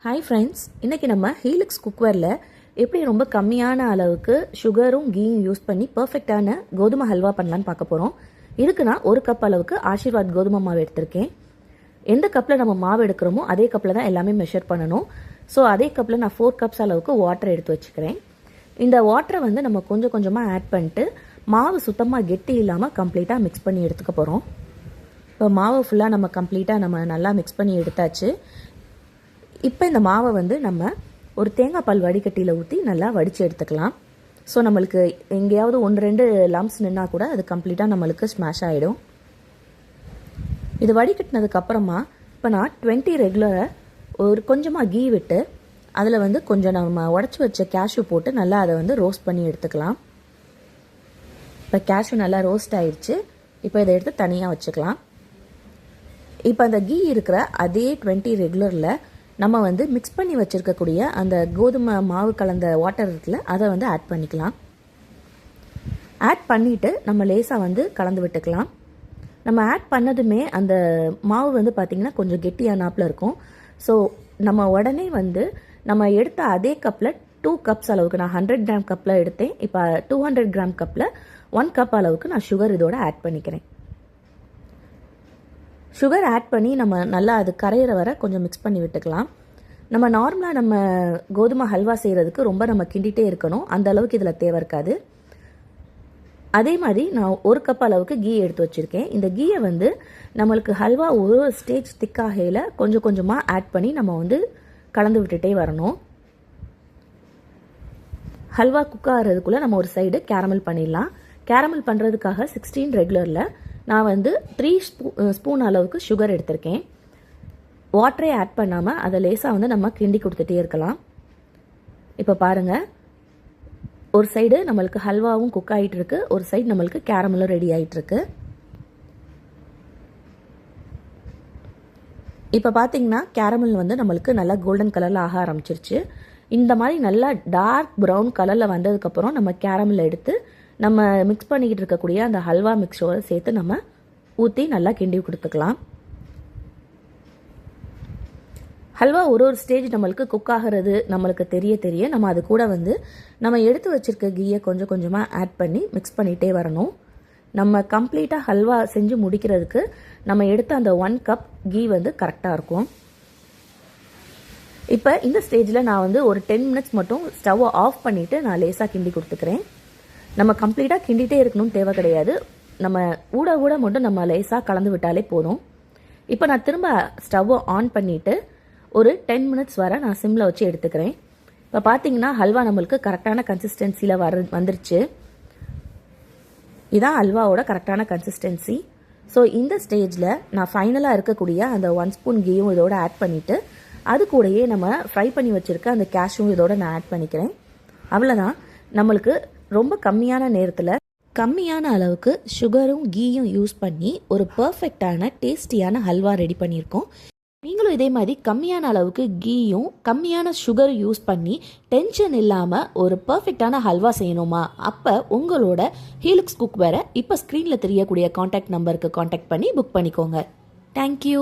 Hi friends, இன்றைக்கி நம்ம helix குக்வேரில் எப்படி ரொம்ப கம்மியான அளவுக்கு சுகரும் கீயும் யூஸ் பண்ணி பர்ஃபெக்டான கோதுமை ஹல்வா பண்ணலான்னு பார்க்க போகிறோம். இதுக்கு நான் 1 கப் அளவுக்கு ஆஷிர்வாத் கோதுமை மாவு எடுத்திருக்கேன். எந்த கப்பில் நம்ம மாவு எடுக்கிறோமோ அதே கப்பில் தான் எல்லாமே மெஷர் பண்ணணும். ஸோ அதே கப்பில் நான் 4 கப்ஸ் அளவுக்கு வாட்டர் எடுத்து வச்சுக்கிறேன். இந்த வாட்டரை நம்ம கொஞ்சம் கொஞ்சமாக ஆட் பண்ணிட்டு மாவு சுத்தமாக கெட்டி இல்லாமல் கம்ப்ளீட்டாக மிக்ஸ் பண்ணி எடுத்துக்க போகிறோம். இப்போ மாவு ஃபுல்லாக நம்ம கம்ப்ளீட்டாக நல்லா மிக்ஸ் பண்ணி எடுத்தாச்சு. இப்போ இந்த மாவை நம்ம ஒரு தேங்காய் பால் வடிகட்டியில் ஊற்றி நல்லா வடித்து எடுத்துக்கலாம். ஸோ நம்மளுக்கு எங்கேயாவது 1-2 லம்ப்ஸ் நின்னா கூட அது கம்ப்ளீட்டாக நம்மளுக்கு ஸ்மாஷ் ஆகிடும். இது வடிகட்டினதுக்கப்புறமா இப்போ நான் 20 ரெகுலரை ஒரு கொஞ்சமாக கீ விட்டு அதில் கொஞ்சம் நம்ம உடச்சி வச்ச கேஷ்யூ போட்டு நல்லா அதை ரோஸ்ட் பண்ணி எடுத்துக்கலாம். இப்போ கேஷ்யூ நல்லா ரோஸ்ட் ஆயிடுச்சு. இப்போ இதை எடுத்து தனியாக வச்சுக்கலாம். இப்போ அந்த கீ இருக்கிற அதே 20 ரெகுலரில் நம்ம மிக்ஸ் பண்ணி வச்சுருக்கக்கூடிய அந்த கோதுமை மாவு கலந்த வாட்டர் இருக்குல்ல, அதை ஆட் பண்ணிக்கலாம். ஆட் பண்ணிவிட்டு நம்ம லேசாக கலந்து விட்டுக்கலாம். நம்ம ஆட் பண்ணதுமே அந்த மாவு பார்த்திங்கன்னா கொஞ்சம் கெட்டியானாப்பில் இருக்கும். ஸோ நம்ம உடனே நம்ம எடுத்த அதே கப்பில் 2 கப்ஸ் அளவுக்கு, நான் 100 கிராம் கப்பில் எடுத்தேன். இப்போ 200 கிராம் கப்பில் 1 கப் அளவுக்கு நான் சுகர் இதோட ஆட் பண்ணிக்கிறேன். சுகர் ஆட் பண்ணி நம்ம நல்லா அது கரையிற வர கொஞ்சம் மிக்ஸ் பண்ணி விட்டுக்கலாம். நம்ம நார்மலாக நம்ம கோதுமை ஹல்வா செய்கிறதுக்கு ரொம்ப நம்ம கிண்டிகிட்டே இருக்கணும், அந்த அளவுக்கு இதில் தேவை இருக்காது. அதே மாதிரி நான் 1 கப் அளவுக்கு கீ எடுத்து வச்சுருக்கேன். இந்த கீயை நம்மளுக்கு ஹல்வா ஒரு ஸ்டேஜ் திக்காகையில் கொஞ்சம் கொஞ்சமாக ஆட் பண்ணி நம்ம கலந்து விட்டுட்டே வரணும். ஹல்வா குக் ஆகிறதுக்குள்ளே நம்ம ஒரு சைடு கேரமல் பண்ணிடலாம். கேரமல் பண்ணுறதுக்காக 16 ரெகுலரில் நான் 3 ஸ்பூன் அளவுக்கு சுகர் எடுத்திருக்கேன். வாட்டரே ஆட் பண்ணாமல் அதை லேசாக நம்ம கிண்டி கொடுத்துட்டே இருக்கலாம். இப்போ பாருங்கள், ஒரு சைடு நம்மளுக்கு ஹல்வாவும் குக் ஆகிட்டு இருக்கு, ஒரு சைடு நம்மளுக்கு கேரமலும் ரெடி ஆகிட்டு இருக்கு. இப்போ பார்த்தீங்கன்னா கேரமல் நம்மளுக்கு நல்லா கோல்டன் கலரில் ஆக ஆரம்பிச்சிருச்சு. இந்த மாதிரி நல்லா டார்க் ப்ரௌன் கலரில் வந்ததுக்கப்புறம் நம்ம கேரமல் எடுத்து நம்ம மிக்ஸ் பண்ணிக்கிட்டு இருக்கக்கூடிய அந்த ஹல்வா மிக்ஸோடு சேர்த்து நம்ம ஊற்றி நல்லா கிண்டி கொடுத்துக்கலாம். ஹல்வா ஒரு ஸ்டேஜ் நம்மளுக்கு குக் ஆகிறது நம்மளுக்கு தெரிய நம்ம அது கூட நம்ம எடுத்து வச்சிருக்க கீயை கொஞ்சம் கொஞ்சமாக ஆட் பண்ணி மிக்ஸ் பண்ணிகிட்டே வரணும். நம்ம கம்ப்ளீட்டாக ஹல்வா செஞ்சு முடிக்கிறதுக்கு நம்ம எடுத்த அந்த 1 கப் கீ கரெக்டாக இருக்கும். இப்போ இந்த ஸ்டேஜில் நான் ஒரு 10 மினிட்ஸ் மட்டும் ஸ்டவ்வை ஆஃப் பண்ணிவிட்டு நான் லேசாக கிண்டி கொடுத்துக்கிறேன். நம்ம கம்ப்ளீட்டாக கிண்டிகிட்டே இருக்கணும்னு தேவை கிடையாது, நம்ம ஊட மட்டும் நம்ம லேசாக கலந்து விட்டாலே போதும். இப்போ நான் திரும்ப ஸ்டவ்வை ஆன் பண்ணிவிட்டு ஒரு 10 மினிட்ஸ் வர நான் சிம்மில் வச்சு எடுத்துக்கிறேன். இப்போ பார்த்தீங்கன்னா ஹல்வா நம்மளுக்கு கரெக்டான கன்சிஸ்டன்சியில் வந்துருச்சு. இதான் ஹல்வாவோட கரெக்டான கன்சிஸ்டன்சி. ஸோ இந்த ஸ்டேஜில் நான் ஃபைனலாக இருக்கக்கூடிய அந்த 1 ஸ்பூன் கீயும் இதோட ஆட் பண்ணிவிட்டு அது கூடயே நம்ம ஃப்ரை பண்ணி வச்சுருக்க அந்த கேஷ்யூவும் இதோட நான் ஆட் பண்ணிக்கிறேன். அவ்வளோதான், நம்மளுக்கு ரொம்ப கம்மியான நேரத்தில் கம்மியான அளவுக்கு சுகரும் கீயும் யூஸ் பண்ணி ஒரு பர்ஃபெக்டான டேஸ்டியான ஹல்வா ரெடி பண்ணியிருக்கோம். நீங்களும் இதே மாதிரி கம்மியான அளவுக்கு கீயும் கம்மியான சுகரும் யூஸ் பண்ணி டென்ஷன் இல்லாமல் ஒரு பர்ஃபெக்டான ஹல்வா செய்யணுமா? அப்போ உங்களோட ஹீலிக்ஸ் குக்வேரை இப்போ ஸ்க்ரீனில் தெரியக்கூடிய காண்டாக்ட் நம்பருக்கு காண்டாக்ட் பண்ணி புக் பண்ணிக்கோங்க. தேங்க்யூ.